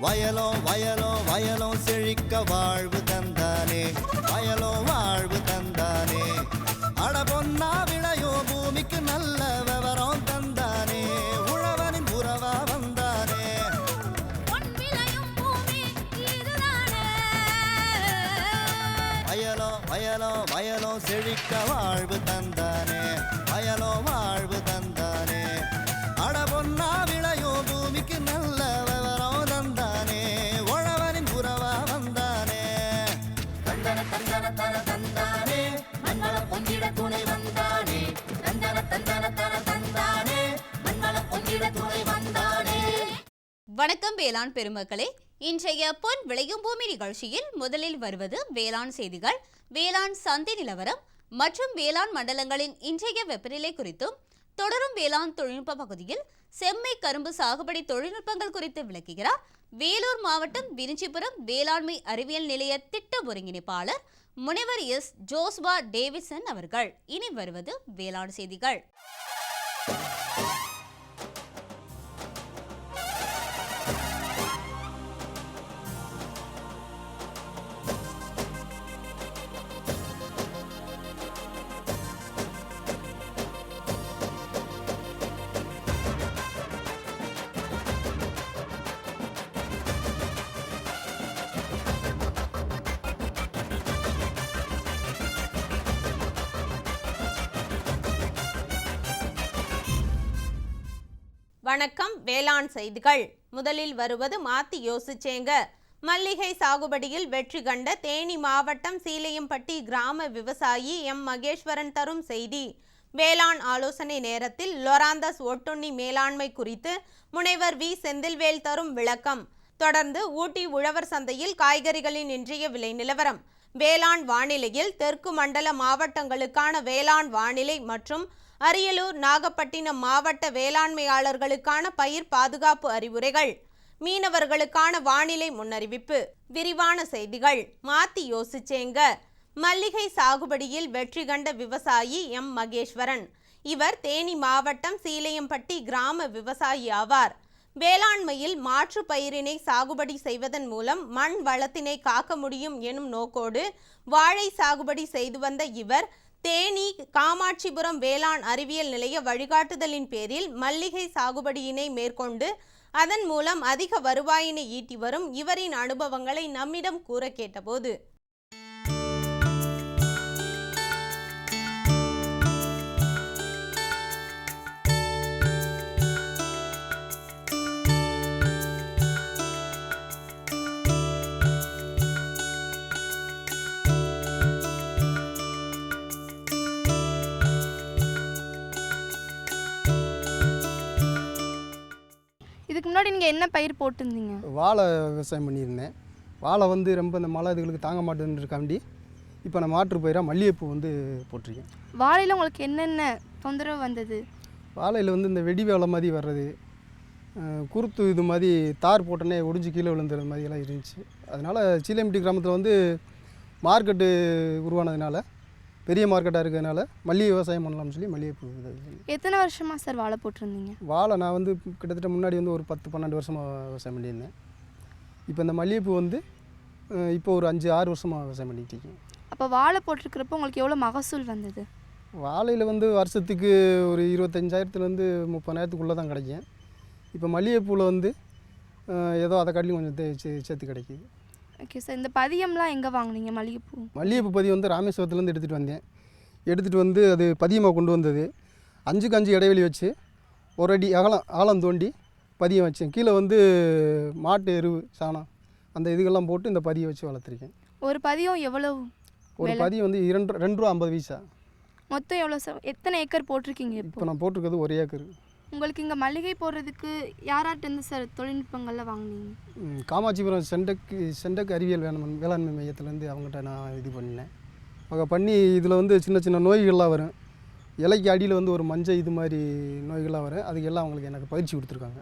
வயலோ வயலோ வயலோ செழிக்க வாழ்வு தந்தானே, வயலோ வாழ்வு தந்தானே. அட பொன்னா விளையோ பூமிக்கு நல்ல விவரம் தந்தானே, உழவனின் உறவா வந்தானே. வயலோ வயலோ வயலோ செழிக்க வாழ்வு தந்தானே, வயலோ வாழ்வு தந்தானே. அட பொன்னா விளையோ பூமிக்கு நல்ல விவரம் தந்தானே, உழவனின் உறவா வந்தானே. தந்தன தந்தன தர தந்தானே, மண்வள பொங்கிட துணை வந்தானே. தந்தன தந்தன தர தந்தானே, மண்வள பொங்கிட துணை வந்தானே. வணக்கம் வேளாண் பெருமக்களே, இன்றைய பொன் விளையும் பூமி நிகழ்ச்சியில் முதலில் வருவது வேளாண் செய்திகள், வேளாண் சந்தை நிலவரம் மற்றும் வேளாண் மண்டலங்களின் இன்றைய வெப்பநிலை குறித்தும், தொடரும் வேளாண் தொழில்நுட்ப பகுதியில் செம்மை கரும்பு சாகுபடி தொழில்நுட்பங்கள் குறித்து விளக்குகிறார் வேலூர் மாவட்டம் விரிஞ்சிபுரம் வேளாண்மை அறிவியல் நிலைய திட்ட ஒருங்கிணைப்பாளர் முனைவர் எஸ் ஜோஸ்வா டேவிட்சன் அவர்கள். இனி வருவது வேளாண் செய்திகள். வணக்கம், வேளாண் செய்திகள். முதலில் வருவது மாத்தி யோசிச்சேங்க. மல்லிகை சாகுபடியில் வெற்றி கண்ட தேனி மாவட்டம் சீலையம்பட்டி கிராம விவசாயி எம் மகேஸ்வரன் தரும் செய்தி. வேளாண் ஆலோசனை நேரத்தில் லொராந்தஸ் ஒட்டுண்ணி மேலாண்மை குறித்து முனைவர் வி செந்தில்வேல் தரும் விளக்கம். தொடர்ந்து ஊட்டி உழவர் சந்தையில் காய்கறிகளின் இன்றைய விலை நிலவரம். வேளாண் வானிலையில் தெற்கு மண்டல மாவட்டங்களுக்கான வேளாண் வானிலை மற்றும் அரியலூர் நாகப்பட்டினம் மாவட்ட வேளாண்மையாளர்களுக்கான பயிர் பாதுகாப்பு அறிவுரைகள், மீனவர்களுக்கான வானிலை முன்னறிவிப்பு. விரிவான செய்திகள். மாத்தி யோசிச்சேங்க. மல்லிகை சாகுபடியில் வெற்றி கண்ட விவசாயி எம் மகேஸ்வரன். இவர் தேனி மாவட்டம் சீலையம்பட்டி கிராம விவசாயி ஆவார். வேளாண்மையில் மாற்று பயிரினை சாகுபடி செய்வதன் மூலம் மண் வளத்தினை காக்க முடியும் எனும் நோக்கோடு வாழை சாகுபடி செய்து வந்த இவர் தேனி காமாட்சிபுரம் வேளாண் அறிவியல் நிலைய வழிகாட்டுதலின் பேரில் மல்லிகை சாகுபடியினை மேற்கொண்டு அதன் மூலம் அதிக வருவாயினை ஈட்டி வரும் இவரின் அனுபவங்களை நம்மிடம் கூற கேட்டபோது, இதுக்கு முன்னாடி நீங்கள் என்ன பயிர் போட்டிருந்தீங்க? வாழை விவசாயம் பண்ணியிருந்தேன். வாழை வந்து ரொம்ப இந்த மழை இதுகளுக்கு தாங்க மாட்டேன்றக்காண்டி இப்போ நான் மாற்று பயிராக மல்லிகைப்பூ வந்து போட்டிருக்கேன். வாழையில் உங்களுக்கு என்னென்ன தொந்தரவு வந்தது? வாழையில் வந்து இந்த வெடி வேலை மாதிரி வர்றது, குருத்து இது மாதிரி தார் போட்டோன்னே ஒடிஞ்சு கீழே விழுந்துற மாதிரியெல்லாம் இருந்துச்சு. அதனால் சீலையம்பட்டி கிராமத்தில் வந்து மார்க்கெட்டு உருவானதுனால, பெரிய மார்க்கெட்டாக இருக்கிறதுனால மல்லிகை விவசாயம் பண்ணலாம்னு சொல்லி மல்லிகைப்பூ. எத்தனை வருஷமாக சார் வாழை போட்டிருந்தீங்க? வாழை நான் வந்து கிட்டத்தட்ட முன்னாடி வந்து ஒரு 10-12 வருஷமாக விவசாயம் பண்ணியிருந்தேன். இப்போ இந்த மல்லிகைப்பூ வந்து இப்போ ஒரு 5-6 வருஷமாக விவசாயம் பண்ணிகிட்டு இருக்கேன். அப்போ வாழை போட்டிருக்கிறப்போ உங்களுக்கு எவ்வளோ மகசூல் வந்தது? வாழையில் வந்து வருஷத்துக்கு ஒரு 25,000-30,000 தான் கிடைக்கும். இப்போ மல்லிகைப்பூவில் வந்து ஏதோ அதை காட்டிலும் கொஞ்சம் சேர்த்து கிடைக்கிது. ஓகே சார், இந்த பதியம்லாம் எங்கே வாங்கினீங்க மல்லிகைப்பூ? மல்லிகைப்பூ பதியம் வந்து ராமேஸ்வரத்துலேருந்து எடுத்துகிட்டு வந்து அது பதியமாக கொண்டு வந்தது. 5க்கு 5 இடைவெளி வச்சு ஒரு அடி ஆழம் தோண்டி பதியம் வச்சேன். கீழே வந்து மாட்டு எருவு சாணம் அந்த இதுகள்லாம் போட்டு இந்த பதியை வச்சு வளர்த்துருக்கேன். ஒரு பதியம் எவ்வளவு? ஒரு பதியம் வந்து ₹2.50. மொத்தம் எவ்வளோ சார்? எத்தனை ஏக்கர் போட்டிருக்கீங்க? இப்போ நான் போட்டிருக்கிறது 1 ஏக்கர். உங்களுக்கு இங்கே மல்லிகை போடுறதுக்கு யாராட்டேருந்து சார் தொழில்நுட்பங்கள்லாம் வாங்கினீங்க? காமாட்சிபுரம் செண்டக் அறிவியல் வேளாண்மை மையத்துலேருந்து அவங்ககிட்ட நான் இது பண்ணினேன். அவங்க பண்ணி இதில் வந்து சின்ன சின்ன நோய்கள்லாம் வரும், இலைக்கு அடியில் வந்து ஒரு மஞ்சள் இது மாதிரி நோய்கள்லாம் வரும். அதுக்கெல்லாம் அவங்களுக்கு எனக்கு பயிற்சி கொடுத்துருக்காங்க.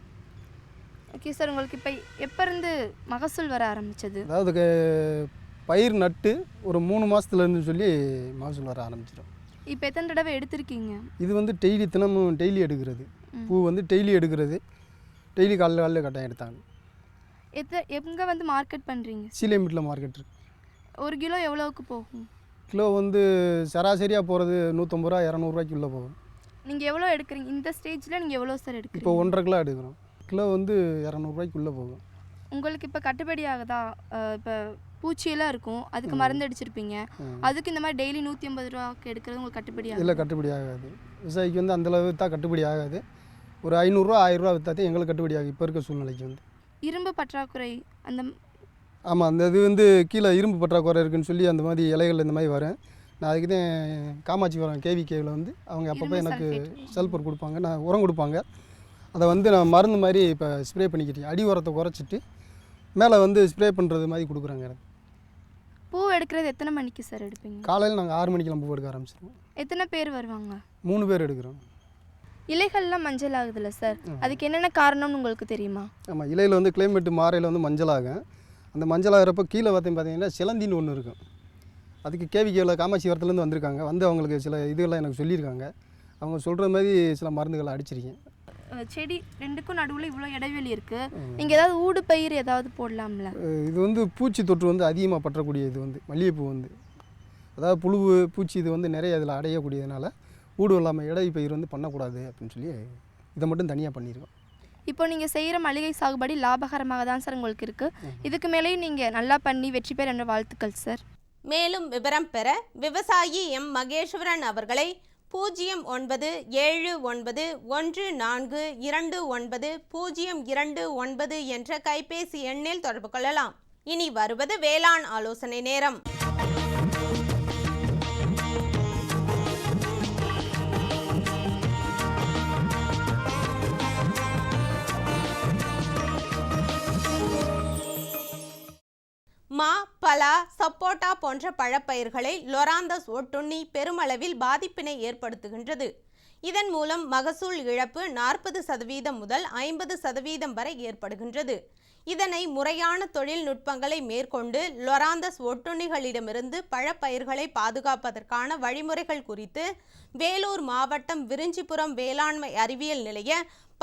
ஓகே சார், உங்களுக்கு இப்போ எப்போ இருந்து மகசூல் வர ஆரம்பித்தது? அதாவது பயிர் நட்டு ஒரு 3 மாதத்துலேருந்து சொல்லி மகசூல் வர ஆரம்பிச்சிடும். இப்போ எத்தனை தடவை எடுத்திருக்கீங்க? இது வந்து டெய்லி எடுக்கிறது. பூ வந்து டெய்லி எடுக்கிறது. டெய்லி காலையில் கட்டாயம் எடுத்தாங்க. எங்கே வந்து மார்க்கெட் பண்ணுறீங்க? சீலைமேட்டில் மார்க்கெட் இருக்குது. 1 கிலோ எவ்வளோவுக்கு போகும்? கிலோ வந்து சராசரியாக போகிறது 150 ரூபா 200 உள்ளே போகும். நீங்கள் எவ்வளோ எடுக்கிறீங்க இந்த ஸ்டேஜில்? நீங்கள் எவ்வளோ சார் இப்போ எடுக்கிறீங்க? 1.5 கிலோ எடுக்கிறோம். கிலோ வந்து 200 உள்ளே போகும். உங்களுக்கு இப்போ கட்டுப்படி ஆகுதா? இப்போ பூச்சியெல்லாம் இருக்கும், அதுக்கு மருந்து அடிச்சிருப்பீங்க, அதுக்கு இந்த மாதிரி டெய்லி 150 ரூபாய்க்கு எடுக்கிறது உங்களுக்கு கட்டுப்படி ஆகும்? இல்லை, கட்டுப்படி ஆகாது. விவசாயிக்கு வந்து அந்தளவு விற்றா கட்டுப்படி ஆகாது. ஒரு 500 1000 ரூபா விற்றாதே எங்களுக்கு கட்டுப்படி ஆகும் இப்போ இருக்க சூழ்நிலைக்கு வந்து. இரும்பு பற்றாக்குறை அந்த ஆமாம், அந்த இது வந்து கீழே இரும்பு பற்றாக்குறை இருக்குன்னு சொல்லி அந்த மாதிரி இலைகள் இந்த மாதிரி வரேன். நான் அதுக்கு தான் காமாட்சி வரேன் கேவிகேவில் வந்து அவங்க அப்பப்போ எனக்கு சல்பர் கொடுப்பாங்க, நான் உரம் கொடுப்பாங்க. அதை வந்து நான் மருந்து மாதிரி இப்போ ஸ்ப்ரே பண்ணிக்கிட்டேன். அடி உரத்தை குறைச்சிட்டு மேலே வந்து ஸ்ப்ரே பண்ணுறது மாதிரி கொடுக்குறாங்க எனக்கு. பூ எடுக்கிறது எத்தனை மணிக்கு சார் எடுப்பீங்க? காலையில் நாங்கள் 6 மணிக்கெல்லாம் பூ எடுக்க ஆரம்பிச்சிடுவோம். எத்தனை பேர் வருவாங்க? 3 பேர் எடுக்கிறோம். இலைகள்லாம் மஞ்சள் ஆகுதுல்ல சார், அதுக்கு என்னென்ன காரணம்னு உங்களுக்கு தெரியுமா? ஆமாம், இலையில் வந்து கிளைமேட்டு மாறையில் வந்து மஞ்சள் ஆகும். அந்த மஞ்சள் ஆகிறப்ப கீழே பார்த்தீங்கன்னா சிலந்தின்னு ஒன்று இருக்கும். அதுக்கு கேவிகேவில் காமாட்சி வரத்துலேருந்து வந்திருக்காங்க, வந்து அவங்களுக்கு சில இதுகள்லாம் எனக்கு சொல்லியிருக்காங்க. அவங்க சொல்கிற மாதிரி சில மருந்துகளை அடிச்சிருக்கேன். செடி ரெண்டுக்கும் நடுவில் இவ்வளோ இடைவெளி இருக்குது, நீங்கள் ஏதாவது ஊடு பயிர் ஏதாவது போடலாம்ல? இது வந்து பூச்சி தொற்று வந்து அதிகமாக பற்றக்கூடிய இது வந்து மல்லிகைப்பூ வந்து, அதாவது புழு பூச்சி இது வந்து நிறைய அதில் அடையக்கூடியதுனால ஊடு இல்லாமல் இடை பயிர் வந்து பண்ணக்கூடாது அப்படின்னு சொல்லி இதை மட்டும் தனியாக பண்ணியிருக்கோம். இப்போ நீங்கள் செய்கிற மளிகை சாகுபடி லாபகரமாக தான் சார் உங்களுக்கு இருக்குது. இதுக்கு மேலேயும் நீங்கள் நல்லா பண்ணி வெற்றி பெற என்ற வாழ்த்துக்கள் சார். மேலும் விவரம் பெற விவசாயி எம் மகேஸ்வரன் அவர்களை 0991429029 என்ற கைபேசி எண்ணில் தொடர்பு கொள்ளலாம். இனி வருவது வேளாண் ஆலோசனை நேரம். மா, பலா, சப்போட்டா போன்ற பழப்பயிர்களை லொராந்தஸ் ஒட்டுண்ணி பெருமளவில் பாதிப்பினை ஏற்படுத்துகின்றது. இதன் மூலம் மகசூல் இழப்பு 40% முதல் 50% வரை ஏற்படுகின்றது. இதனை முறையான தொழில்நுட்பங்களை மேற்கொண்டு லொராந்தஸ் ஒட்டுண்ணிகளிடமிருந்து பழப்பயிர்களை பாதுகாப்பதற்கான வழிமுறைகள் குறித்து வேலூர் மாவட்டம் விரிஞ்சிபுரம் வேளாண்மை அறிவியல் நிலைய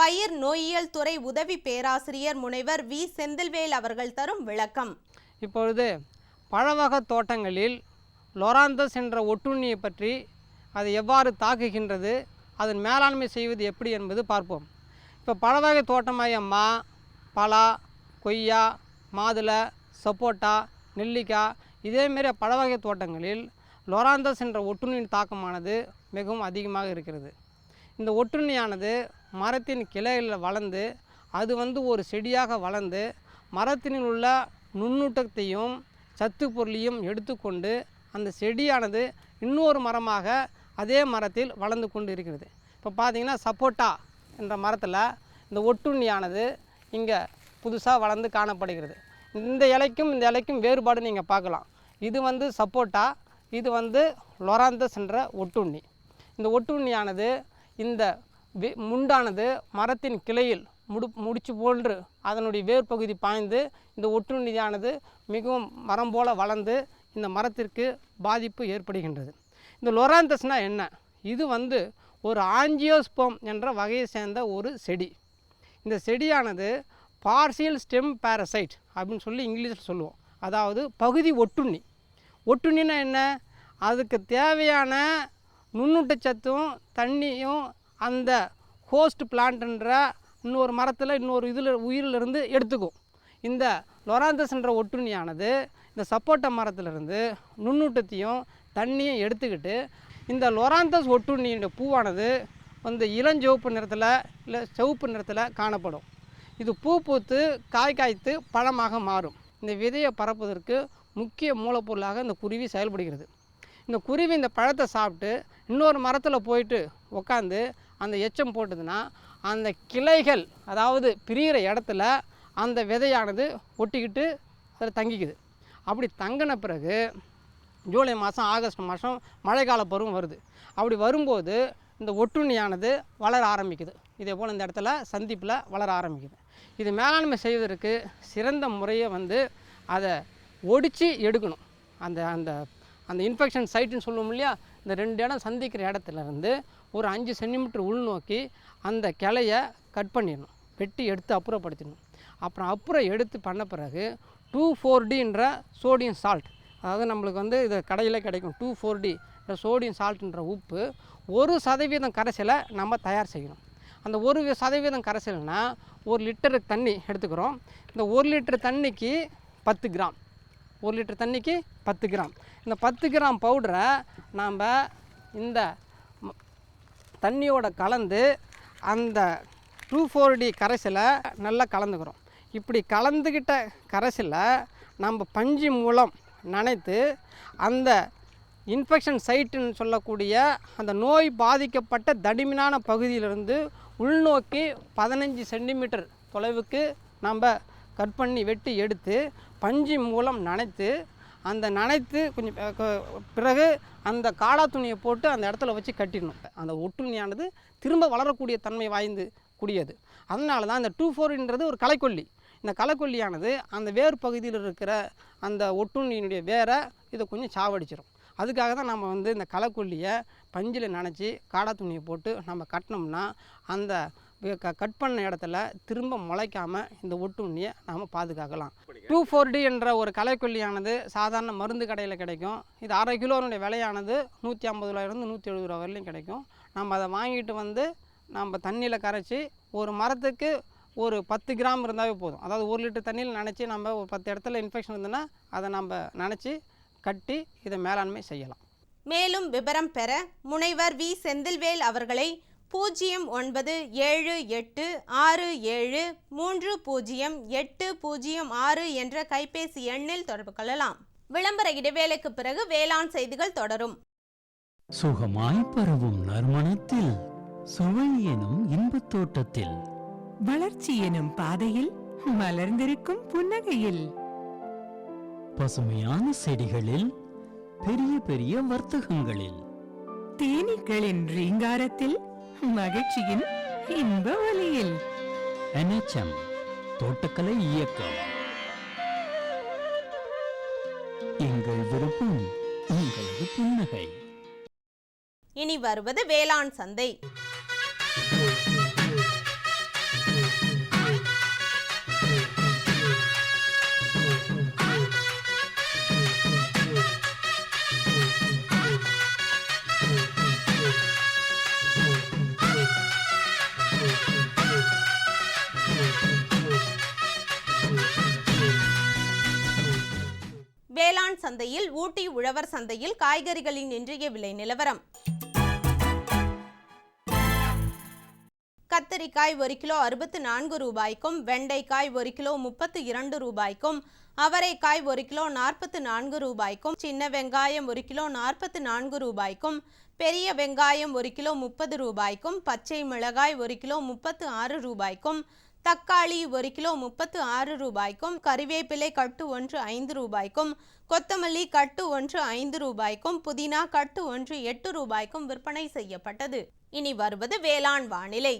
பயிர் நோயியல் துறை உதவி பேராசிரியர் முனைவர் வி செந்தில்வேல் அவர்கள் தரும் விளக்கம். இப்பொழுது பழவகை தோட்டங்களில் லொராந்தஸ் என்ற ஒட்டுண்ணியை பற்றி அது எவ்வாறு தாக்குகின்றது, அதன் மேலாண்மை செய்வது எப்படி என்பது பார்ப்போம். இப்போ பழவகை தோட்டமாகிய மா, பலா, கொய்யா, மாதுளை, சப்போட்டா, நெல்லிக்காய் இதேமாரி பழவகை தோட்டங்களில் லொராந்தஸ் என்ற ஒட்டுண்ணியின் தாக்கமானது மிகவும் அதிகமாக இருக்கிறது. இந்த ஒட்டுண்ணியானது மரத்தின் கிளைகளில் வளர்ந்து அது வந்து ஒரு செடியாக வளர்ந்து மரத்தினில் உள்ள நுண்ணூட்டத்தையும் சத்து பொருளையும் எடுத்துக்கொண்டு அந்த செடியானது இன்னொரு மரமாக அதே மரத்தில் வளர்ந்து கொண்டு இருக்கிறது. இப்போ பார்த்திங்கன்னா சப்போட்டா என்ற மரத்தில் இந்த ஒட்டுண்ணியானது இங்கே புதுசாக வளர்ந்து காணப்படுகிறது. இந்த இலைக்கும் வேறுபாடு நீங்கள் பார்க்கலாம். இது வந்து சப்போட்டா, இது வந்து லொராந்தஸ் என்ற ஒட்டுண்ணி. இந்த ஒட்டுண்ணியானது இந்த முண்டானது மரத்தின் கிளையில் முடிச்சு போன்று அதனுடைய வேர் பகுதி பாய்ந்து இந்த ஒட்டுண்ணியானது மிகவும் மரம் போல வளர்ந்து இந்த மரத்திற்கு பாதிப்பு ஏற்படுகின்றது. இந்த லொராந்தஸ்னால் என்ன? இது வந்து ஒரு ஆஞ்சியோஸ்போம் என்ற வகையை சேர்ந்த ஒரு செடி. இந்த செடியானது பார்சியல் ஸ்டெம் பாரசைட் அப்படின்னு சொல்லி இங்கிலீஷில் சொல்லுவோம். அதாவது பகுதி ஒட்டுண்ணி. ஒட்டுண்ணின்னா என்ன? அதுக்கு தேவையான நுண்ணூட்டச்சத்தும் தண்ணியும் அந்த ஹோஸ்ட் பிளான்ட்ன்ற இன்னொரு மரத்தில் இன்னொரு உயிரிலிருந்து எடுத்துக்கும். இந்த லொராந்தஸ் என்ற ஒட்டுண்ணியானது இந்த சப்போட்டா மரத்திலிருந்து நுண்ணூட்டத்தையும் தண்ணியும் எடுத்துக்கிட்டு இந்த லொராந்தஸ் ஒட்டுண்ணியோட பூவானது வந்து இளஞ்சிவப்பு நிறத்தில் இல்லை சிவப்பு நிறத்தில் காணப்படும். இது பூ பூத்து காய்த்து பழமாக மாறும். இந்த விதையை பரப்புவதற்கு முக்கிய மூலப்பொருளாக இந்த குருவி செயல்படுகிறது. இந்த குருவி இந்த பழத்தை சாப்பிட்டு இன்னொரு மரத்தில் போயிட்டு உட்காந்து அந்த எச்சம் போட்டுதுன்னா அந்த கிளைகள் அதாவது பிரிகிற இடத்துல அந்த விதையானது ஒட்டிக்கிட்டு அதில் தங்கிக்குது. அப்படி தங்கின பிறகு ஜூலை மாதம் ஆகஸ்ட் மாதம் மழைக்கால பருவம் வருது. அப்படி வரும்போது இந்த ஒட்டுண்ணியானது வளர ஆரம்பிக்குது. இதே போல் இந்த இடத்துல சந்திப்பில் வளர ஆரம்பிக்குது. இது மேலாண்மை செய்வதற்கு சிறந்த முறையை வந்து அதை ஒடித்து எடுக்கணும். அந்த அந்த அந்த இன்ஃபெக்ஷன் சைட்டுன்னு சொல்லுவோம் இல்லையா, இந்த 2 இடம் சந்திக்கிற இடத்துலேருந்து ஒரு 5 சென்டிமீட்டர் உள்நோக்கி அந்த கிளையை கட் பண்ணிடணும், வெட்டி எடுத்து அப்புறப்படுத்திடணும். அப்புறம் எடுத்து பண்ண பிறகு 2,4-Dன்ற சோடியம் சால்ட், அதாவது நம்மளுக்கு வந்து இது கடையில் கிடைக்கும் 2,4-D சோடியம் சால்ட்டுன்ற உப்பு 1% கரைசலை நம்ம தயார் செய்யணும். அந்த 1% கரைசல்னா 1 லிட்டர் தண்ணி எடுத்துக்கிறோம். இந்த 1 லிட்டர் தண்ணிக்கு 10 கிராம், 1 லிட்டர் தண்ணிக்கு 10 கிராம். இந்த 10 கிராம் பவுடரை நாம் இந்த தண்ணியோட கலந்து அந்த 2,4-D கரைசலை நல்லா கலந்துக்கிறோம். இப்படி கலந்துக்கிட்ட கரைசலை நம்ம பஞ்சு மூலம் நனைத்து அந்த இன்ஃபெக்ஷன் சைட்டுன்னு சொல்லக்கூடிய அந்த நோய் பாதிக்கப்பட்ட தடிமனான பகுதியிலிருந்து உள்நோக்கி 15 சென்டிமீட்டர் தொலைவுக்கு நம்ம கட் பண்ணி வெட்டி எடுத்து பஞ்சு மூலம் நனைத்து கொஞ்சம் பிறகு அந்த காடா துணியை போட்டு அந்த இடத்துல வச்சு கட்டிடணும். அந்த ஒட்டுண்ணியானது திரும்ப வளரக்கூடிய தன்மை வாய்ந்து கூடியது. அதனால தான் இந்த 2,4-Dன்றது ஒரு களைக்கொல்லி. இந்த களைக்கொல்லியானது அந்த வேர் பகுதியில் இருக்கிற அந்த ஒட்டுண்ணியினுடைய வேரை இதை கொஞ்சம் சாவடிச்சிடும். அதுக்காக தான் நம்ம வந்து இந்த களைக்கொல்லியை பஞ்சில் நனைச்சி காடா துணியை போட்டு நம்ம கட்டினோம்னா அந்த கட் பண்ண இடத்துல திரும்ப முளைக்காமல் இந்த ஒட்டுண்ணியை நாம் பாதுகாக்கலாம். 2,4-D என்ற ஒரு களைக்கொல்லியானது சாதாரண மருந்து கடையில் கிடைக்கும். இது 1/2 கிலோனுடைய விலையானது 150 ரூபாயிலிருந்து 170 ரூபா வரையிலும் கிடைக்கும். நம்ம அதை வாங்கிட்டு வந்து நம்ம தண்ணியில் கரைச்சி ஒரு மரத்துக்கு ஒரு 10 கிராம் இருந்தாவே போதும். அதாவது 1 லிட்டர் தண்ணியில் நினச்சி நம்ம ஒரு 10 இடத்துல இன்ஃபெக்ஷன் இருந்ததுன்னா அதை நம்ம நினச்சி கட்டி இதை மேலாண்மை செய்யலாம். மேலும் விவரம் பெற முனைவர் வி செந்தில்வேல் அவர்களை 097867300806 என்ற கைபேசி எண்ணில் தொடர்பு கொள்ளலாம். விளம்பர இடைவேளைக்கு பிறகு வேளாண் செய்திகள் தொடரும். சுகமாய் பரவும் நறுமணத்தில், சுவை எனும் இன்பத் தோட்டத்தில், வளர்ச்சி எனும் பாதையில், மலர்ந்திருக்கும் புன்னகையில், பசுமையான செடிகளில், பெரிய பெரிய வர்த்தகங்களில், தேனீக்களின் ரீங்காரத்தில், மகிழ்ச்சியின் இன்ப ஒலியில். NHM தோட்டக்கலை இயக்கம். எங்கள் விருப்பம் உங்களது புன்னகை. இனி வருவது வேளாண் சந்தை. வேளாண் சந்தையில் ஊட்டி உழவர் சந்தையில் காய்கறிகளின் இன்றைய விலை நிலவரம். கத்தரிக்காய் 1 கிலோ 64 ரூபாய்க்கும், வெண்டைக்காய் 1 கிலோ 32 ரூபாய்க்கும், அவரைக்காய் 1 கிலோ 44 ரூபாய்க்கும், சின்ன வெங்காயம் 1 கிலோ 44 ரூபாய்க்கும், பெரிய வெங்காயம் 1 கிலோ 30 ரூபாய்க்கும், பச்சை மிளகாய் 1 கிலோ 36 ரூபாய்க்கும், தக்காளி 1 கிலோ 36 ரூபாய்க்கும், கறிவேப்பிலை கட்டு 1 5 ரூபாய்க்கும், கொத்தமல்லி கட்டு 1 5 ரூபாய்க்கும், புதினா கட்டு 1 8 ரூபாய்க்கும் விற்பனை செய்யப்பட்டது. இனி வருவது வேளாண் வானிலை.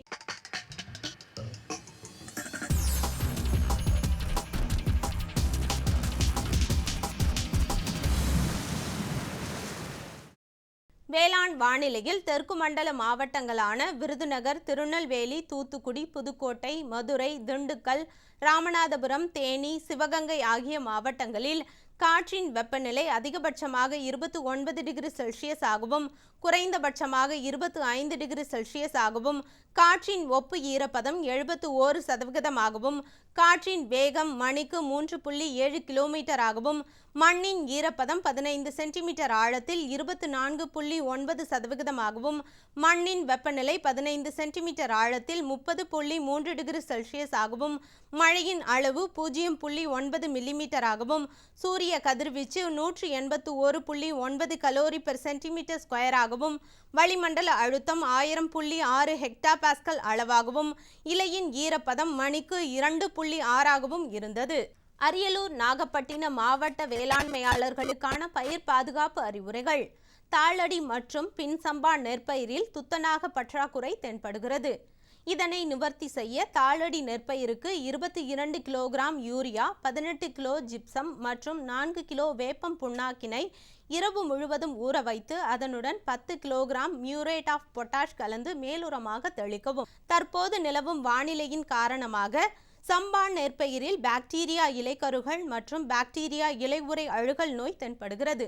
வேளாண் வானிலையில் தெற்கு மண்டல மாவட்டங்களான விருதுநகர், திருநெல்வேலி, தூத்துக்குடி, புதுக்கோட்டை, மதுரை, திண்டுக்கல், ராமநாதபுரம், தேனி, சிவகங்கை ஆகிய மாவட்டங்களில் காற்றின் வெப்பநிலை அதிகபட்சமாக 29 டிகிரி செல்சியஸ் ஆகவும் குறைந்தபட்சமாக 25 டிகிரி செல்சியஸ் ஆகவும், காற்றின் ஒப்பு ஈரப்பதம் 71% ஆகவும், காற்றின் வேகம் மணிக்கு 3.7 கிலோமீட்டர் ஆகவும், மண்ணின் ஈரப்பதம் 15 சென்டிமீட்டர் ஆழத்தில் 24.9% ஆகவும், மண்ணின் வெப்பநிலை 15 சென்டிமீட்டர் ஆழத்தில் 30.3 டிகிரி செல்சியஸ் ஆகவும், மழையின் அளவு 0.9 மில்லிமீட்டர் ஆகவும், சூரிய கதிர்வீச்சு 181.9 கலோரி பெர் சென்டிமீட்டர் ஸ்கொயர் ஆகவும், வளிமண்டல அழுத்தம் 1000.6 ஹெக்டா பாஸ்கல் அளவாகவும், இலையின் ஈரப்பதம் மணிக்கு 2.6 இருந்தது. அரியலூர், நாகப்பட்டினம் மாவட்ட வேளாண்மையாளர்களுக்கான பயிர் பாதுகாப்பு அறிவுரைகள். தாளடி மற்றும் பின்சம்பா நெற்பயிரில் துத்தநாக பற்றாக்குறை தென்படுகிறது. இதனை நிவர்த்தி செய்ய தாளடி நெற்பயிருக்கு 22 கிலோகிராம் யூரியா, 18 கிலோ ஜிப்சம் மற்றும் 4 கிலோ வேப்பம் புண்ணாக்கினை இரவு முழுவதும் ஊற வைத்து அதனுடன் 10 கிலோகிராம் மியூரேட் ஆஃப் பொட்டாஷ் கலந்து மேலுரமாக தெளிக்கவும். தற்போது நிலவும் வானிலையின் காரணமாக சம்பா நெற்பயிரில் பாக்டீரியா இலைக்கருகள் மற்றும் பாக்டீரியா இலையுறை அழுகல் நோய் தென்படுகிறது.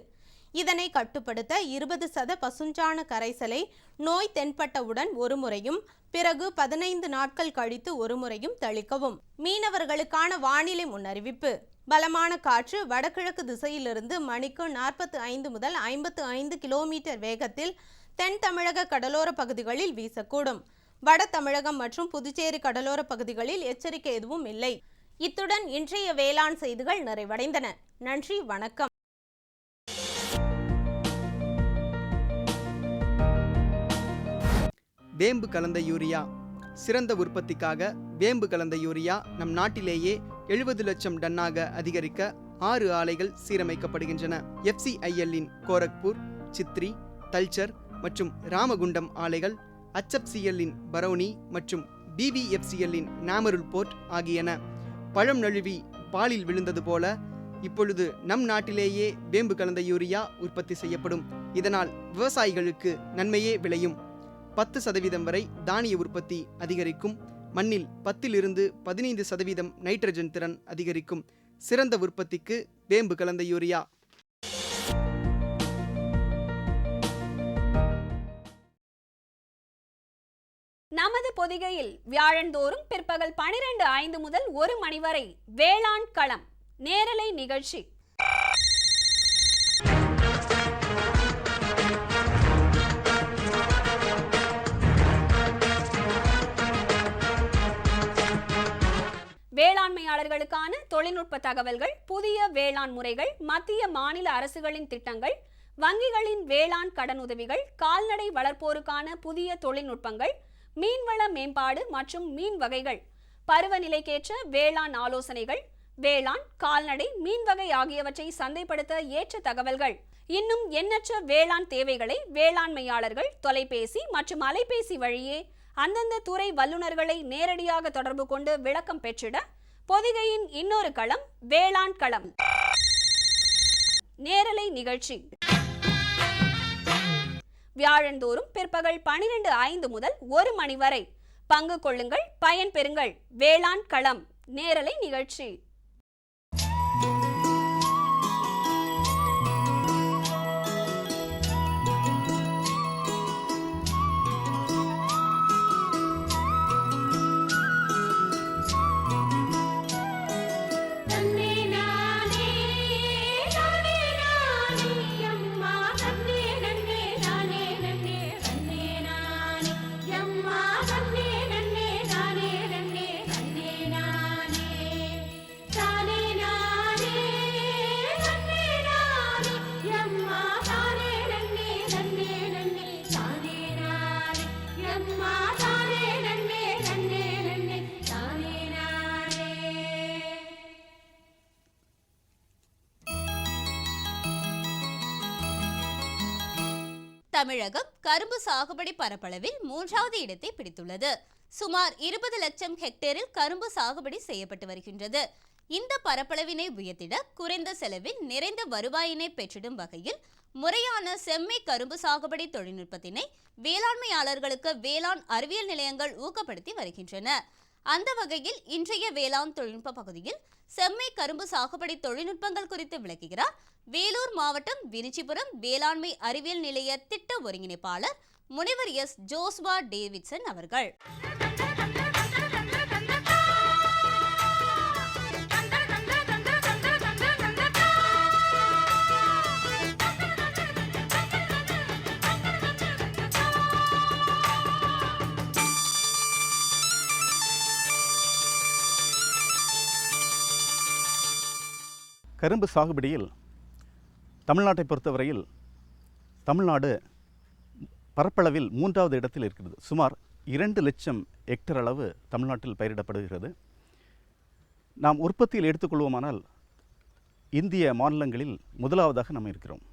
இதனை கட்டுப்படுத்த 20% பசுஞ்சாண கரைசலை நோய் தென்பட்டவுடன் ஒரு முறையும் பிறகு 15 நாட்கள் கழித்து ஒரு முறையும் தெளிக்கவும். மீனவர்களுக்கான வானிலை முன்னறிவிப்பு. பலமான காற்று வடகிழக்கு திசையிலிருந்து மணிக்கு 45 முதல் 55 கிலோமீட்டர் வேகத்தில் தென் தமிழக கடலோர பகுதிகளில் வீசக்கூடும். வட தமிழகம் மற்றும் புதுச்சேரி கடலோர பகுதிகளில் எச்சரிக்கை எதுவும் இல்லை. இத்துடன் இன்றைய வேளாண் செய்திகள் நிறைவடைந்தன. நன்றி, வணக்கம். வேம்பு கலந்த யூரியா. சிறந்த உற்பத்திக்காக வேம்பு கலந்த யூரியா நம் நாட்டிலேயே 70 லட்சம் டன்னாக அதிகரிக்க 6 ஆலைகள் சீரமைக்கப்படுகின்றன. FCIL-இன் கோரக்பூர், சித்ரி, தல்ச்சர் மற்றும் ராமகுண்டம் ஆலைகள், HFCL-இன் பரௌனி மற்றும் BVFCL-இன் நாமருல் போர்ட் ஆகியன. பழம் நழுவி பாலில் விழுந்தது போல இப்பொழுது நம் நாட்டிலேயே வேம்பு கலந்த யூரியா உற்பத்தி செய்யப்படும். இதனால் விவசாயிகளுக்கு நன்மையே விளையும். 10% வரை தானிய உற்பத்தி அதிகரிக்கும். மண்ணில் 10 to 15% நைட்ரஜன் திறன் அதிகரிக்கும். சிறந்த உற்பத்திக்கு வேம்பு கலந்த யூரியா. நமது பொதிகையில் வியாழந்தோறும் பிற்பகல் 12:05 முதல் 1 மணி வரை வேளாண் களம் நேரலை நிகழ்ச்சி. வேளாண்மையாளர்களுக்கான தொழில்நுட்ப தகவல்கள், புதிய வேளாண் முறைகள், மத்திய மாநில அரசுகளின் திட்டங்கள், வங்கிகளின் வேளாண் கடனுதவிகள், கால்நடை வளர்ப்போருக்கான புதிய தொழில்நுட்பங்கள், மீன்வள மேம்பாடு மற்றும் மீன் வகைகள், பருவநிலைக்கேற்ற வேளாண் ஆலோசனைகள், வேளாண், கால்நடை, மீன் வகை ஆகியவற்றை சந்தைப்படுத்த ஏற்ற தகவல்கள், இன்னும் எண்ணற்ற வேளாண் தேவைகளை வேளாண்மையாளர்கள் தொலைபேசி மற்றும் அலைபேசி வழியே அந்தந்த துறை வல்லுநர்களை நேரடியாக தொடர்பு கொண்டு விளக்கம் பெற்றிட பொதிகையின் இன்னொரு களம் வேளாண் களம் நேரலை நிகழ்ச்சி. வியாழந்தோறும் பிற்பகல் 12:05 முதல் 1 மணி வரை பங்கு கொள்ளுங்கள், பயன் பெறுங்கள். வேளாண் களம் நேரலை நிகழ்ச்சி. தமிழகம் கரும்பு சாகுபடி பரப்பளவில் 3வது இடத்தை பிடித்துள்ளது. சுமார் 20 லட்சம் ஹெக்டேரில் கரும்பு சாகுபடி செய்யப்பட்டு வருகின்றது. இந்த பரப்பளவினை உயர்த்திட குறைந்த செலவில் நிறைந்த வருவாயினை பெற்றிடும் வகையில் முறையான செம்மை கரும்பு சாகுபடி தொழில்நுட்பத்தினை வேளாண்மையாளர்களுக்கு வேளாண் அறிவியல் நிலையங்கள் ஊக்கப்படுத்தி வருகின்றன. அந்த வகையில் இன்றைய வேளாண் தொழில்நுட்ப பகுதியில் செம்மை கரும்பு சாகுபடி தொழில்நுட்பங்கள் குறித்து விளக்குகிறார் வேலூர் மாவட்டம் விரிச்சிபுரம் வேளாண்மை அறிவியல் நிலைய திட்ட ஒருங்கிணைப்பாளர் முனைவர் எஸ். ஜோஸ்வா டேவிட்சன் அவர்கள். கரும்பு சாகுபடியில் தமிழ்நாட்டை பொறுத்தவரையில் தமிழ்நாடு பரப்பளவில் 3வது இடத்தில் இருக்கிறது. சுமார் 2 லட்சம் ஹெக்டேர் அளவு தமிழ்நாட்டில் பயிரிடப்படுகிறது. நாம் உற்பத்தியில் எடுத்துக்கொள்வோமானால் இந்திய மாநிலங்களில் முதலாவதாக நாம் இருக்கிறோம்.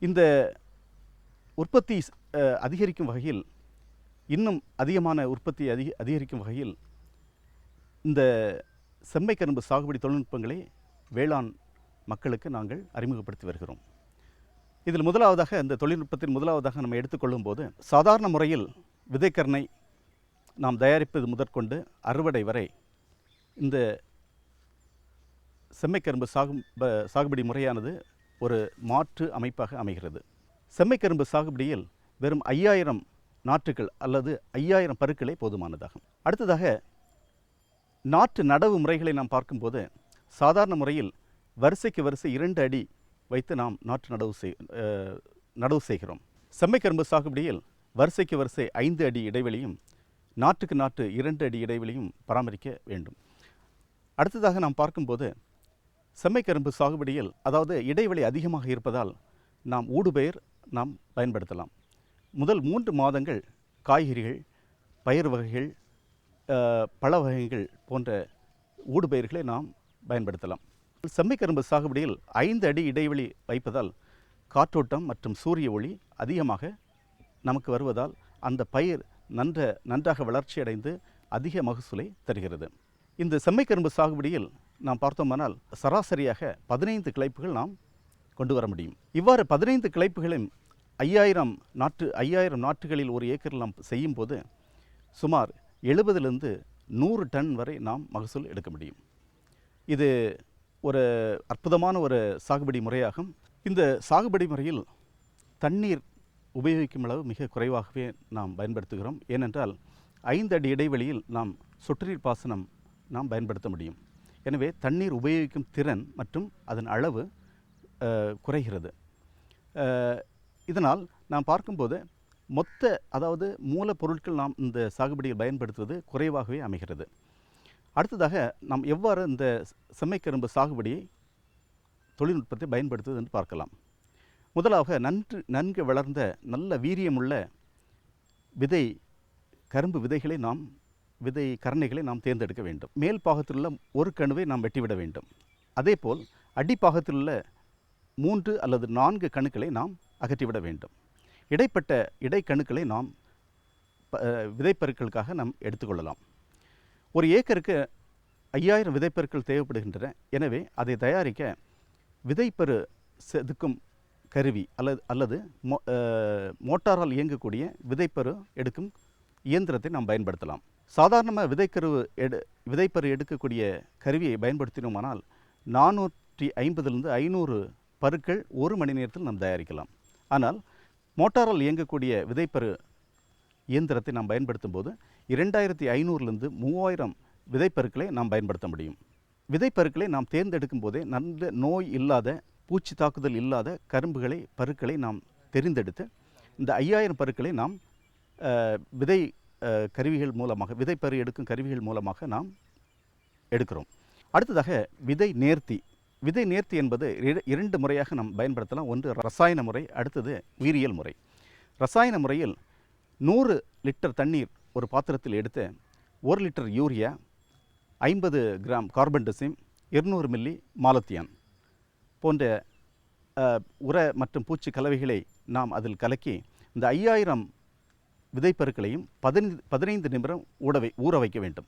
இந்த உற்பத்தி அதிகரிக்கும் வகையில், இன்னும் அதிகமான உற்பத்தி அதிகரிக்கும் வகையில் இந்த செம்மை கரும்பு சாகுபடி தொழில்நுட்பங்களை வேளாண் மக்களுக்கு நாங்கள் அறிமுகப்படுத்தி வருகிறோம். இதில் முதலாவதாக, இந்த தொழில்நுட்பத்தில் முதலாவதாக நம்ம எடுத்துக்கொள்ளும் போது, சாதாரண முறையில் விதைக்கரணை நாம் தயாரிப்பது முதற்கொண்டு அறுவடை வரை இந்த செம்மைக்கரும்பு சாகுபடி முறையானது ஒரு மாற்று அமைப்பாக அமைகிறது. செம்மைக்கரும்பு சாகுபடியில் வெறும் 5000 நாற்றுகள் அல்லது 5000 பருக்களே போதுமானதாகும். அடுத்ததாக நாற்று நடவு முறைகளை நாம் பார்க்கும்போது சாதாரண முறையில் வரிசைக்கு வரிசை 2 அடி வைத்து நாம் நாற்று நடவு செய்கிறோம். செம்மைக்கரும்பு சாகுபடியில் வரிசைக்கு வரிசை 5 அடி இடைவெளியும் நாற்றுக்கு நாற்று 2 அடி இடைவெளியும் பராமரிக்க வேண்டும். அடுத்ததாக நாம் பார்க்கும்போது செம்மைக்கரும்பு சாகுபடியில் அதாவது இடைவெளி அதிகமாக இருப்பதால் நாம் ஊடுபயிர் நாம் பயன்படுத்தலாம். முதல் 3 மாதங்கள் காய்கறிகள், பயிர் வகைகள், பழ வகைகள் போன்ற ஊடுபயிர்களை நாம் பயன்படுத்தலாம். செம்மைக்கரும்பு சாகுபடியில் 5 அடி இடைவெளி வைப்பதால் காற்றோட்டம் மற்றும் சூரிய ஒளி அதிகமாக நமக்கு வருவதால் அந்த பயிர் நன்றாக வளர்ச்சி அடைந்து அதிக மகசூலை தருகிறது. இந்த செம்மைக்கரும்பு சாகுபடியில் நாம் பார்த்தோமானால் சராசரியாக 15 கிளைப்புகள் நாம் கொண்டு வர முடியும். இவ்வாறு 15 கிளைப்புகளும் 5000 நாற்றுகளில் ஒரு ஏக்கரில் நாம் செய்யும் போது சுமார் 70லிருந்து 100 டன் வரை நாம் மகசூல் எடுக்க முடியும். இது ஒரு அற்புதமான ஒரு சாகுபடி முறையாகும். இந்த சாகுபடி முறையில் தண்ணீர் உபயோகிக்கும் அளவு மிக குறைவாகவே நாம் பயன்படுத்துகிறோம். ஏனென்றால் 5 அடி இடைவெளியில் நாம் சொட்டு நீர் பாசனம் நாம் பயன்படுத்த முடியும். எனவே தண்ணீர் உபயோகிக்கும் திறன் மற்றும் அதன் அளவு குறைகிறது. இதனால் நாம் பார்க்கும்போது அதாவது மூலப்பொருட்கள் நாம் இந்த சாகுபடியில் பயன்படுத்துவது குறைவாகவே அமைகிறது. அடுத்ததாக நாம் எவ்வாறு இந்த செம்மைக்கரும்பு சாகுபடியை தொழில்நுட்பத்தை பயன்படுத்துவது என்று பார்க்கலாம். முதலாக நன்கு வளர்ந்த நல்ல வீரியமுள்ள கரும்பு விதை கரணைகளை நாம் தேர்ந்தெடுக்க வேண்டும். மேல் பாகத்திலுள்ள ஒரு கணுவை நாம் வெட்டிவிட வேண்டும். அதேபோல் அடிப்பாகத்திலுள்ள 3 அல்லது 4 கணுக்களை நாம் அகற்றிவிட வேண்டும். இடைப்பட்ட இடைக்கணுக்களை நாம் விதைப்பருக்களுக்காக நாம் எடுத்துக்கொள்ளலாம். ஒரு ஏக்கருக்கு 5000 விதைப்பருக்கள் தேவைப்படுகின்றன. எனவே அதை தயாரிக்க விதைப்பரு செதுக்கும் கருவி அல்லது மோட்டாரால் இயங்கக்கூடிய விதைப்பரு எடுக்கும் இயந்திரத்தை நாம் பயன்படுத்தலாம். சாதாரணமாக விதைப்பரு எடுக்கக்கூடிய கருவியை பயன்படுத்தினோமானால் 450லிருந்து 500 பருக்கள் 1 மணி நேரத்தில் நாம் தயாரிக்கலாம். ஆனால் மோட்டாரால் இயங்கக்கூடிய விதைப்பரு இயந்திரத்தை நாம் பயன்படுத்தும் போது 2500லிருந்து 3000 விதைப்பருக்களை நாம் பயன்படுத்த முடியும். விதைப்பருக்களை நாம் தேர்ந்தெடுக்கும் போதே நல்ல நோய் இல்லாத, பூச்சி தாக்குதல் இல்லாத பருக்களை நாம் தெரிந்தெடுத்து இந்த 5000 பருக்களை நாம் கருவிகள் மூலமாக விதைப்பரு எடுக்கும் கருவிகள் மூலமாக நாம் எடுக்கிறோம். அடுத்ததாக விதை நேர்த்தி என்பது 2 முறையாக நாம் பயன்படுத்தலாம். ஒன்று ரசாயன முறை, அடுத்தது உயிரியல் முறை. ரசாயன முறையில் 100 லிட்டர் தண்ணீர் ஒரு பாத்திரத்தில் எடுத்து 1 லிட்டர் யூரியா, 50 கிராம் கார்பன் டெசிம், 200 மில்லி மாலத்தியான் போன்ற உர மற்றும் பூச்சி கலவைகளை நாம் அதில் கலக்கி இந்த 5000 விதைப்பருக்களையும் 15 நிமிடம் ஊற வைக்க வேண்டும்.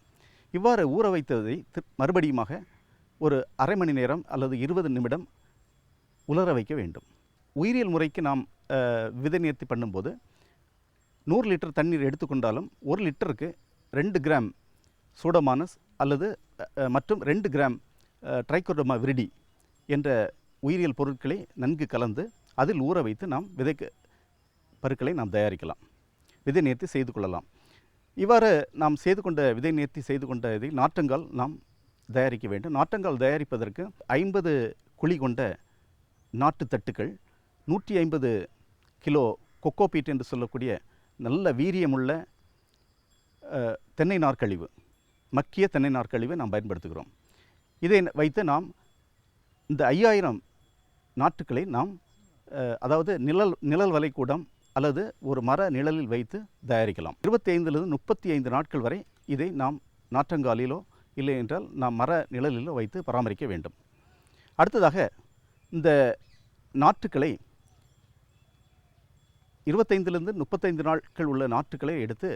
இவ்வாறு ஊற வைத்ததை மறுபடியுமாக ஒரு அரை மணி நேரம் அல்லது 20 நிமிடம் உலர வைக்க வேண்டும். உயிரியல் முறைக்கு நாம் விதை நேர்த்தி பண்ணும்போது 100 லிட்டர் தண்ணீர் எடுத்துக்கொண்டாலும் 1 லிட்டருக்கு 2 கிராம் சூடோமானஸ் மற்றும் 2 கிராம் ட்ரைகோடர்மா விரிடி என்ற உயிரியல் பொருட்களை நன்கு கலந்து அதில் ஊற வைத்து நாம் பருக்களை நாம் தயாரிக்கலாம், விதை நேர்த்தி செய்து கொள்ளலாம். இவ்வாறு நாம் விதை நேர்த்தி செய்து கொண்ட இதை நாற்றங்கால் நாம் தயாரிக்க வேண்டும். நாற்றங்கால் தயாரிப்பதற்கு 50 குழி கொண்ட நாட்டு தட்டுக்கள், 150 கிலோ கொக்கோபீட் என்று சொல்லக்கூடிய நல்ல வீரியமுள்ள தென்னை நார்க்கழிவு, மக்கிய தென்னை நார்க்கழிவை நாம் பயன்படுத்துகிறோம். இதை வைத்து நாம் இந்த 5000 நாற்றுக்களை நாம் அதாவது நிழல் வலைக்கூடம் அல்லது ஒரு மர நிழலில் வைத்து தயாரிக்கலாம். 25லிருந்து 35 நாட்கள் வரை இதை நாம் நாற்றங்காலிலோ இல்லை என்றால் நாம் மர நிழலிலோ வைத்து பராமரிக்க வேண்டும். அடுத்ததாக இந்த நாற்றுக்களை 25லிருந்து 35 நாட்கள் உள்ள நாற்றுக்களை எடுத்து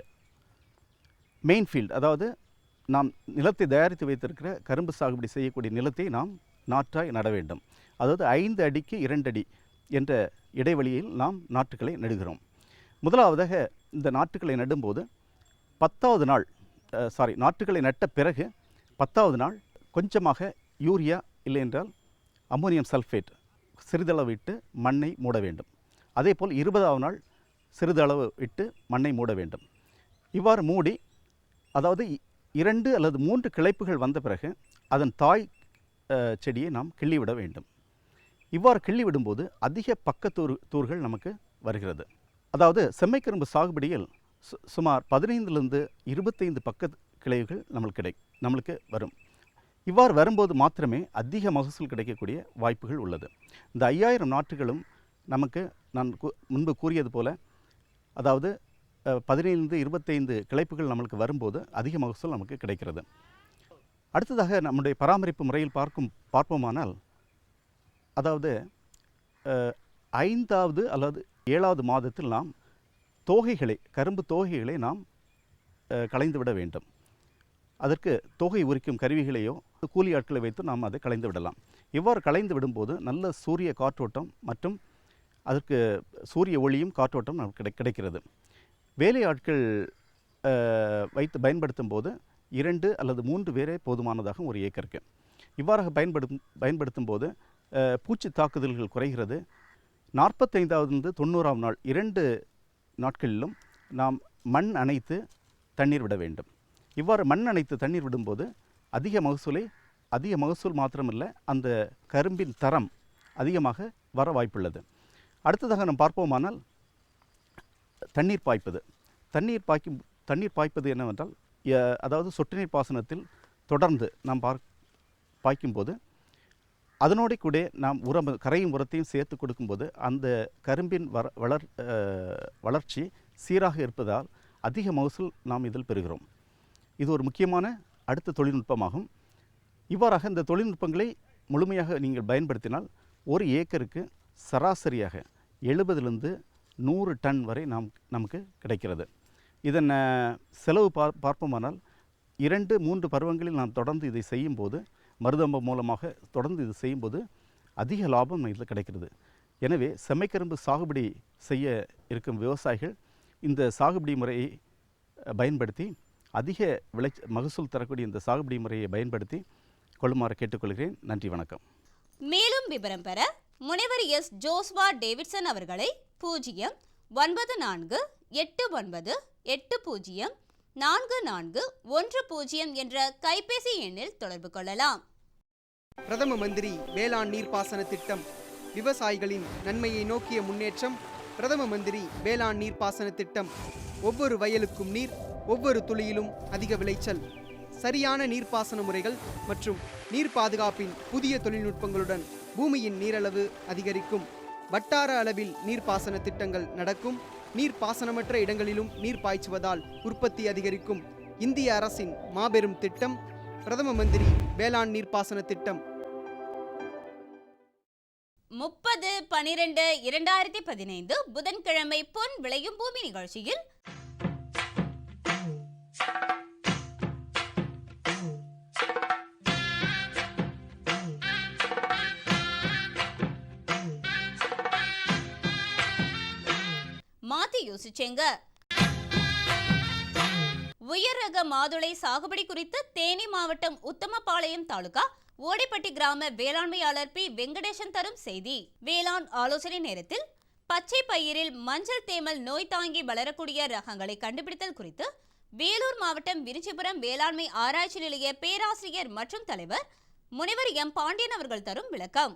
மெயின் ஃபீல்டு, அதாவது நாம் நிலத்தை தயாரித்து வைத்திருக்கிற கரும்பு சாகுபடி செய்யக்கூடிய நிலத்தை நாம் நாற்றாய் நட வேண்டும். அதாவது 5 அடிக்கு 2 அடி என்ற இடைவெளியில் நாம் நாற்றுக்களை நடுகிறோம். முதலாவதாக இந்த நாற்றுக்களை நடும்போது நாற்றுக்களை நட்ட பிறகு 10வது நாள் கொஞ்சமாக யூரியா இல்லை என்றால் அம்மோனியம் சல்ஃபேட் சிறிதளவு இட்டு மண்ணை மூட வேண்டும். அதேபோல் 20வது நாள் சிறிதளவு இட்டு மண்ணை மூட வேண்டும். இவ்வாறு மூடி, அதாவது 2 அல்லது 3 கிளைப்புகள் வந்த பிறகு அதன் தாய் செடியை நாம் கிள்ளிவிட வேண்டும். இவ்வாறு கிள்ளிவிடும்போது அதிக பக்கத்தூர்கள் நமக்கு வருகிறது. அதாவது செம்மைக்கரும்பு சாகுபடியில் சுமார் 15லிருந்து 25 பக்க கிளைகள் நம்மளுக்கு வரும். இவ்வாறு வரும்போது மாத்திரமே அதிக மகசூல் கிடைக்கக்கூடிய வாய்ப்புகள் உள்ளது. இந்த 5000 நாற்றுகளும் நமக்கு நான் முன்பு கூறியது போல, அதாவது 15லிருந்து 25 கிளைப்புகள் நம்மளுக்கு வரும்போது அதிக மகசூல் நமக்கு கிடைக்கிறது. அடுத்ததாக நம்முடைய பராமரிப்பு முறையில் பார்ப்போமானால், அதாவது 5வது அல்லது 7வது மாதத்தில் நாம் கரும்பு தோகைகளை நாம் களைந்து விட வேண்டும். அதற்கு தோகை உரிக்கும் கருவிகளையோ கூலி ஆட்களை வைத்து நாம் அதை களைந்து விடலாம். இவ்வாறு களைந்து விடும்போது நல்ல சூரிய காற்றோட்டம் மற்றும் அதற்கு சூரிய ஒளியும் காற்றோட்டம் நமக்கு கிடைக்கிறது. வேலை ஆட்கள் வைத்து பயன்படுத்தும் போது 2 அல்லது 3 பேரே போதுமானதாக ஒரு ஏக்கருக்கு. இவ்வாறாக பயன்படுத்தும் போது பூச்சி தாக்குதல்கள் குறைகிறது. 45வது 90ஆம் நாள் 2 நாட்களிலும் நாம் மண் அணைத்து தண்ணீர் விட வேண்டும். இவ்வாறு மண் அணைத்து தண்ணீர் விடும்போது அதிக மகசூல் மாத்திரமில்லை, அந்த கரும்பின் தரம் அதிகமாக வர வாய்ப்புள்ளது. அடுத்ததாக நாம் பார்ப்போமானால் தண்ணீர் பாய்ப்பது என்னவென்றால், அதாவது சொட்டு நீர் பாசனத்தில் தொடர்ந்து நாம் பாய்க்கும்போது அதனோடு கூட நாம் கரையும் உரத்தையும் சேர்த்து கொடுக்கும்போது அந்த கரும்பின் வளர்ச்சி சீராக இருப்பதால் அதிக மகசூல் நாம் இதில் பெறுகிறோம். இது ஒரு முக்கியமான அடுத்த தொழில்நுட்பமாகும். இவ்வாறாக இந்த தொழில்நுட்பங்களை முழுமையாக நீங்கள் பயன்படுத்தினால் ஒரு ஏக்கருக்கு சராசரியாக 70லிருந்து 100 டன் வரை நமக்கு கிடைக்கிறது. இதன் செலவு பார்ப்போமானால் 2-3 பருவங்களில் நாம் தொடர்ந்து இதை செய்யும்போது, மருதம்பம் மூலமாக தொடர்ந்து இது செய்யும்போது அதிக லாபம் இதில் கிடைக்கிறது. எனவே செம்மைக்கரும்பு சாகுபடி செய்ய இருக்கும் விவசாயிகள் இந்த சாகுபடி முறையை பயன்படுத்தி அதிக மகசூல் தரக்கூடிய இந்த சாகுபடி முறையை பயன்படுத்தி கொள்ளுமாறு கேட்டுக்கொள்கிறேன். நன்றி, வணக்கம். மேலும் விவரம் பெற முனைவர் எஸ். ஜோஸ்வா டேவிட்சன் அவர்களை 09489804410 என்ற கைபேசி எண்ணில் தொடர்பு கொள்ளலாம். பிரதம மந்திரி வேளாண் நீர்ப்பாசன திட்டம் விவசாயிகளின் நன்மையை நோக்கிய முன்னேற்றம். பிரதம மந்திரி வேளாண் நீர்ப்பாசன திட்டம் ஒவ்வொரு வயலுக்கும் நீர், ஒவ்வொரு துளியிலும் அதிக விளைச்சல். சரியான நீர்ப்பாசன முறைகள் மற்றும் நீர் பாதுகாப்பின் புதிய தொழில்நுட்பங்களுடன் பூமியின் நீரளவு அதிகரிக்கும். வட்டார அளவில் நீர்ப்பாசன திட்டங்கள் நடக்கும். நீர்ப்பாசனமற்ற இடங்களிலும் நீர் பாய்ச்சுவதால் உற்பத்தி அதிகரிக்கும். இந்திய அரசின் மாபெரும் திட்டம் பிரதம மந்திரி வேளாண் நீர்ப்பாசன திட்டம். 30/12/2015 புதன்கிழமை பொன் விளையும் பூமி நிகழ்ச்சியில் மாத்தி யோசிச்சேங்க. உயர் ரக மாதுளை சாகுபடி குறித்து தேனி மாவட்டம் உத்தமபாளையம் தாலுகா ஓடைப்பட்டி கிராம வேளாண்மையாளர் பி. வெங்கடேசன் தரும் செய்தி. வேளாண் ஆலோசனை நேரத்தில் பச்சை பயிரில் மஞ்சள் தேமல் நோய் தாங்கி வளரக்கூடிய ரகங்களை கண்டுபிடித்தல் குறித்து வேலூர் மாவட்டம் விருச்சிபுரம் வேளாண்மை ஆராய்ச்சி நிலைய பேராசிரியர் மற்றும் தலைவர் முனைவர் எம். பாண்டியன் அவர்கள் தரும் விளக்கம்.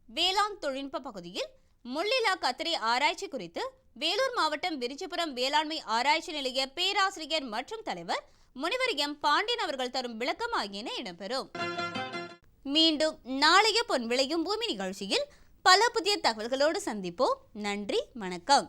வேளாண் தொழில்நுட்ப பகுதியில் முள்ளிலா கத்திரி ஆராய்ச்சி குறித்து வேலூர் மாவட்டம் விருச்சிபுரம் வேளாண்மை ஆராய்ச்சி நிலைய பேராசிரியர் மற்றும் தலைவர் முனைவர் எம். பாண்டியன் அவர்கள் தரும் விளக்கம் ஆகியன இடம்பெறும். மீண்டும் நாளைய பொன் விளையும் பூமி நிகழ்ச்சியில் பல புதிய தகவல்களோடு சந்திப்போம். நன்றி, வணக்கம்.